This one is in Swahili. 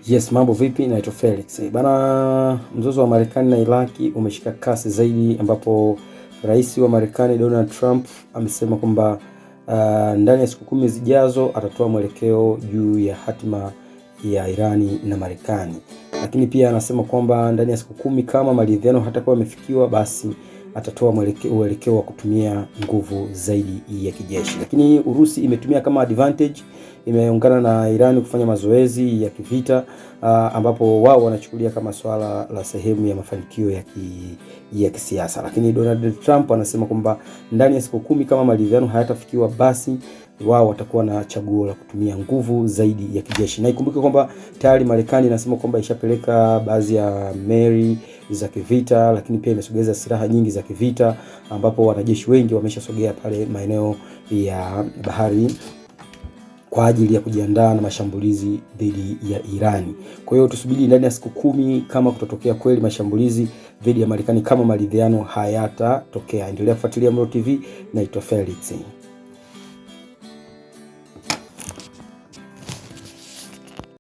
Yes, mambo vipi? Naitwa Felix. Bana, mzozo wa Marekani na Iraki umeshika kasi zaidi, ambapo rais wa Marekani Donald Trump amesema kwamba ndani ya siku 10 zijazo atatoa mwelekeo juu ya hatima ya Irani na Marekani. Lakini pia anasema kwamba ndani ya siku 10 kama maridhiano hatakuwa yamefikiwa, basi atatoa mwelekeo wa kutumia nguvu zaidi ya kijeshi. Lakini Urusi imetumia kama advantage, imeungana na Iran kufanya mazoezi ya kivita, ambapo wao wanachukulia kama swala la sehemu ya mafanikio ya kisiasa. Lakini Donald Trump anasema kwamba ndani ya siku 10 kama maridhiano hayatafikiwa, basi wao watakuwa na chaguo la kutumia nguvu zaidi ya kijeshi. Na ikumbuke kwamba tayari Marekani inasema kwamba ishapeleka baadhi ya meli za kivita, lakini pia imesogeza silaha nyingi za kivita, ambapo wanajeshi wengi wameshasogea pale maeneo ya bahari kwa ajili ya kujiandaa na mashambulizi dhidi ya Irani. Kwa hiyo tusubiri ndani ya siku 10 kama kutotokea kweli mashambulizi dhidi ya Marekani kama maridhiano hayatatokea. Endelea kufuatilia Mlo TV, naitwa Felix.